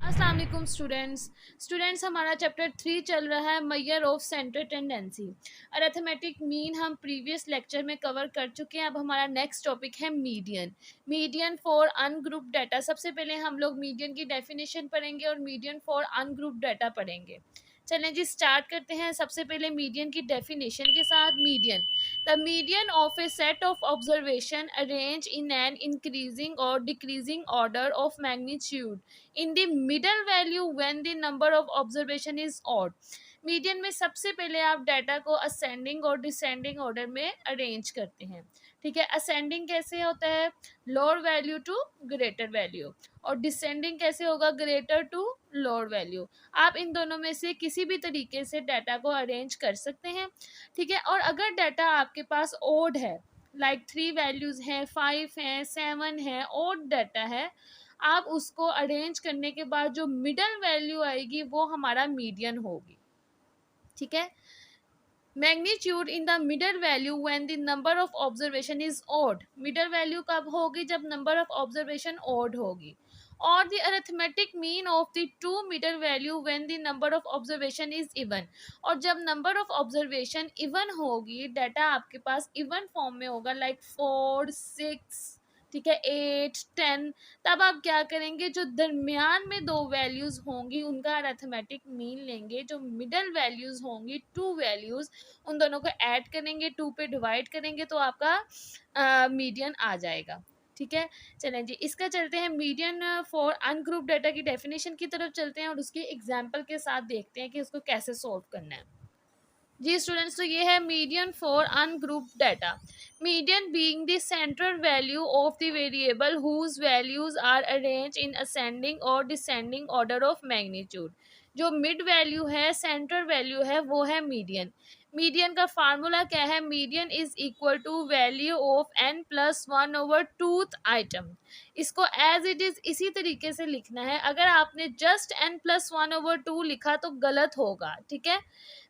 अस्सलाम वालेकुम स्टूडेंट्स हमारा चैप्टर 3 चल रहा है measure of centre tendency. Arithmetic mean हम प्रीवियस लेक्चर में कवर कर चुके हैं। अब हमारा नेक्स्ट टॉपिक है मीडियन फॉर अनग्रुप डाटा। सबसे पहले हम लोग मीडियन की डेफिनेशन पढ़ेंगे और मीडियन फॉर अनग्रुप डाटा पढ़ेंगे। चलें जी स्टार्ट करते हैं। सबसे पहले मीडियन की डेफिनेशन के साथ। Median, the median of a set of observation arrange in an increasing और decreasing order of magnitude in the middle value when the number of observation is odd। Median में सबसे पहले आप डाटा को ascending और descending order में arrange करते हैं। ठीक है, असेंडिंग कैसे होता है? Lower value to greater value, और डिसेंडिंग कैसे होगा? Greater to lower value. आप इन दोनों में से किसी भी तरीके से डाटा को अरेंज कर सकते हैं। ठीक है, और अगर डाटा आपके पास ओड है, लाइक 3 वैल्यूज हैं, 5 हैं, 7 है, ओड डाटा है, आप उसको अरेंज करने के बाद जो मिडल वैल्यू आएगी वो हमारा मीडियन होगी। ठीक है, magnitude in the middle value when the number of observation is odd. Middle value कब होगी? जब नंबर ऑफ ऑब्जर्वेशन ऑड होगी। और the arithmetic mean of the two middle value when the number of observation is even. और जब number of observation even होगी, data आपके पास even form में होगा, लाइक 4, 6, ठीक है, 8, 10, तब आप क्या करेंगे? जो दरमियान में दो वैल्यूज होंगी उनका अरिथमेटिक मीन लेंगे। जो मिडल वैल्यूज होंगी, टू वैल्यूज, उन दोनों को ऐड करेंगे, 2 पे डिवाइड करेंगे तो आपका मीडियन आ जाएगा। ठीक है, चलें जी इसका चलते हैं मीडियन फॉर अनग्रुप डाटा की डेफिनेशन की तरफ चलते हैं और उसके एग्जाम्पल के साथ देखते हैं कि उसको कैसे सोल्व करना है। जी स्टूडेंट्स, तो ये है median for ungroup data. Median being the central value of the variable whose values are arrange in ascending और डिसेंडिंग ऑर्डर ऑफ मैग्नीट्यूड। जो मिड वैल्यू है, सेंट्रल वैल्यू है, वो है मीडियन। मीडियन का फार्मूला क्या है? Median is equal to value of n plus 1 over tooth item. इसको एज इट इज इसी तरीके से लिखना है। अगर आपने जस्ट n प्लस 1 ओवर 2 लिखा तो गलत होगा। ठीक है,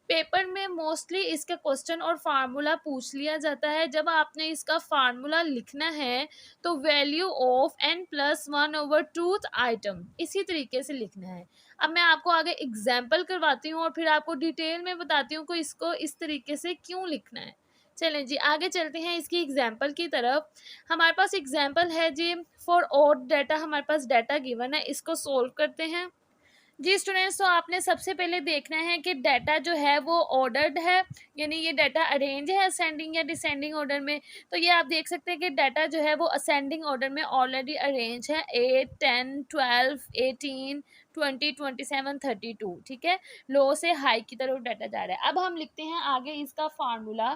पेपर में मोस्टली इसका क्वेश्चन और फार्मूला पूछ लिया जाता है। जब आपने इसका फार्मूला लिखना है तो value of n plus 1 over tooth item इसी तरीके से लिखना है। अब मैं आपको आगे एग्जाम्पल करवाती हूँ और फिर आपको डिटेल में बताती हूँ कि इसको इस तरीके से क्यों लिखना है। चलें जी आगे चलते हैं इसकी एग्जाम्पल की तरफ। हमारे पास एग्जाम्पल है जी फॉर ऑड डाटा। हमारे पास डाटा गिवन है, इसको सोल्व करते हैं। जी स्टूडेंट्स, तो आपने सबसे पहले देखना है कि डाटा जो है वो ऑर्डर्ड है, यानी ये डाटा अरेंज है असेंडिंग या डिसेंडिंग ऑर्डर में। तो ये आप देख सकते हैं कि डाटा जो है वो असेंडिंग ऑर्डर में ऑलरेडी अरेंज है। 8, 10, 12, 18, 20, 27, 32। ठीक है, लो से हाई की तरफ डाटा जा रहा है। अब हम लिखते हैं आगे इसका formula.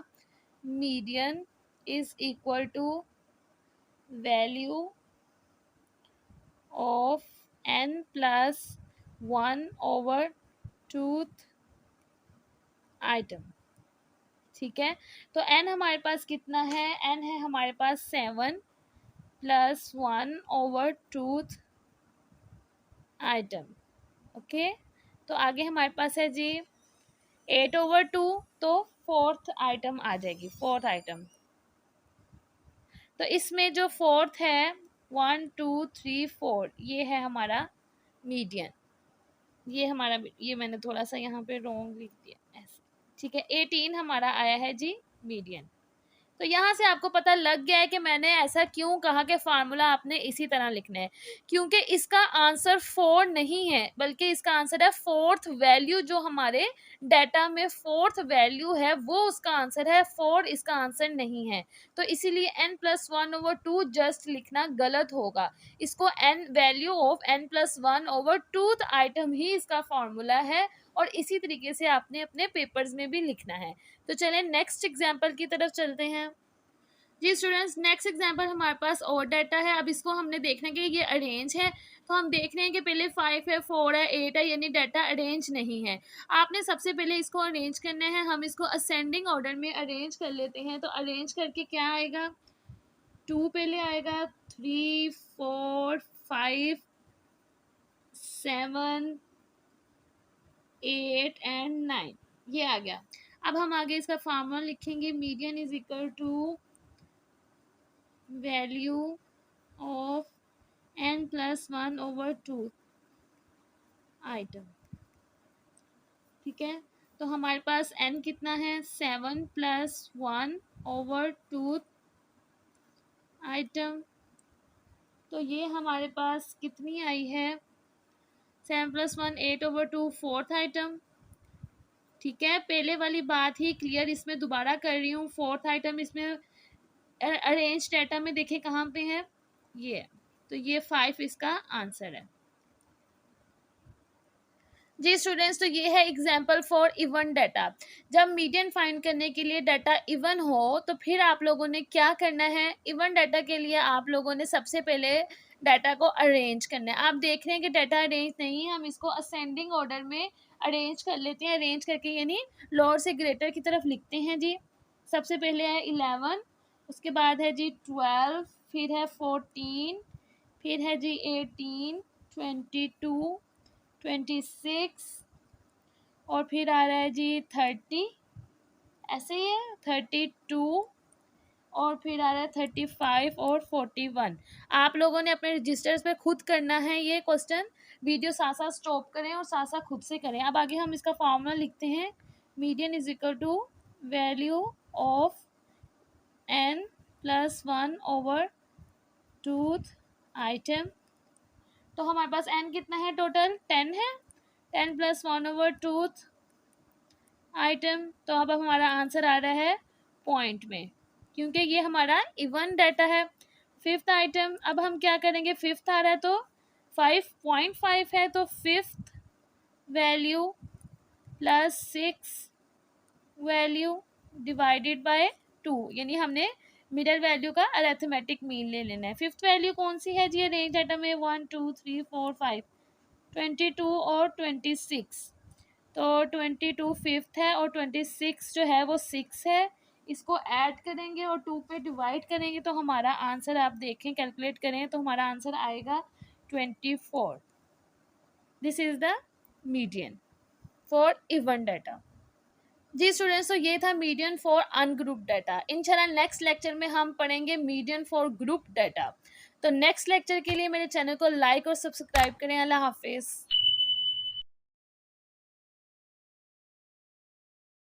Median is equal to value of n plus 1 over tooth item. ठीक है, तो n हमारे पास कितना है? n है हमारे पास 7 plus 1 over tooth item. Okay, तो आगे हमारे पास है जी 8 ओवर 2, तो फोर्थ आइटम आ जाएगी, फोर्थ आइटम। तो इसमें जो फोर्थ है 1, 2, 3, 4, ये है हमारा मीडियन। ये हमारा, ये मैंने थोड़ा सा यहाँ पे रॉन्ग लिख दिया ऐसे। ठीक है, 18 हमारा आया है जी मीडियन। तो यहाँ से आपको पता लग गया है कि मैंने ऐसा क्यों कहा कि फार्मूला आपने इसी तरह लिखना है, क्योंकि इसका आंसर 4 नहीं है बल्कि इसका आंसर है फोर्थ वैल्यू। जो हमारे डाटा में फोर्थ वैल्यू है वो उसका आंसर है, 4 इसका आंसर नहीं है। तो इसीलिए n प्लस 1 ओवर 2 जस्ट लिखना गलत होगा। इसको n value of n plus 1 over tooth item ही इसका फार्मूला है, और इसी तरीके से आपने अपने पेपर्स में भी लिखना है। तो चलें नेक्स्ट एग्जाम्पल की तरफ चलते हैं। जी स्टूडेंट्स, नेक्स्ट एग्जाम्पल हमारे पास और डाटा है। अब इसको हमने देखना है कि ये अरेंज है, तो हम देख रहे हैं कि पहले 5 है, 4 है, 8 है, यानी डाटा अरेंज नहीं है। आपने सबसे पहले इसको अरेंज करना है। हम इसको असेंडिंग ऑर्डर में अरेंज कर लेते हैं। तो अरेंज करके क्या आएगा? 2 पहले आएगा, 3, 4, 5, 7, 8 एंड 9, ये आ गया। अब हम आगे इसका फार्मूला लिखेंगे। Median is equal to value of n plus 1 over 2। Item. ठीक है, तो हमारे पास n कितना है 7 + 1 ओवर 2 आइटम। तो ये हमारे पास कितनी आई है 7 + 1 8 ओवर 2 फोर्थ आइटम। ठीक है, पहले वाली बात ही क्लियर इसमें दोबारा कर रही हूँ। फोर्थ आइटम इसमें अरेंज डाटा में देखें कहाँ पे है, ये, तो ये 5 इसका आंसर है जी स्टूडेंट्स। तो ये है एग्जाम्पल फॉर इवन डाटा। जब मीडियन फाइंड करने के लिए डाटा इवन हो तो फिर आप लोगों ने क्या करना है, इवन डाटा के लिए आप लोगों ने सबसे पहले डाटा को अरेंज करना है। आप देख रहे हैं कि डाटा अरेंज नहीं है, हम इसको असेंडिंग ऑर्डर में अरेंज कर लेते हैं। अरेंज करके यानी लोअर से ग्रेटर की तरफ लिखते हैं जी। सबसे पहले है 11, उसके बाद है जी 12, फिर है 14, फिर है जी 18, 22, 26 और फिर आ रहा है जी 30, ऐसे ही है 32 और फिर आ रहा है 35 और 41। आप लोगों ने अपने रजिस्टर्स पे खुद करना है ये क्वेश्चन, वीडियो साथ साथ स्टॉप करें और साथ साथ खुद से करें। अब आगे हम इसका फॉर्मूला लिखते हैं, median is equal to value of n + 1 over 2 item. तो हमारे पास n कितना है टोटल 10 है, 10 + 1 ओवर 2 आइटम। तो अब हमारा आंसर आ रहा है पॉइंट में, क्योंकि ये हमारा इवन डाटा है। फिफ्थ आइटम, अब हम क्या करेंगे, फिफ्थ आ रहा है तो 5.5 है, तो fifth value + 6 value divided by 2, यानी हमने मिडल वैल्यू का अरिथमेटिक मीन ले लेना है। फिफ्थ वैल्यू कौन सी है जी रेंज डाटा में, 1 2 3 4 5, 22 और 26। तो 22 फिफ्थ है और 26 जो है वो 6 है। इसको ऐड करेंगे और 2 पे डिवाइड करेंगे तो हमारा आंसर आप देखें, कैलकुलेट करें तो हमारा आंसर आएगा 24। This is the median for even data जी स्टूडेंट्स। तो ये था मीडियन फॉर अनग्रुप डाटा। इंशाल्लाह नेक्स्ट लेक्चर में हम पढ़ेंगे मीडियन फॉर ग्रुप डाटा। तो नेक्स्ट लेक्चर के लिए मेरे चैनल को लाइक और सब्सक्राइब करें। अल्लाह हाफिज़।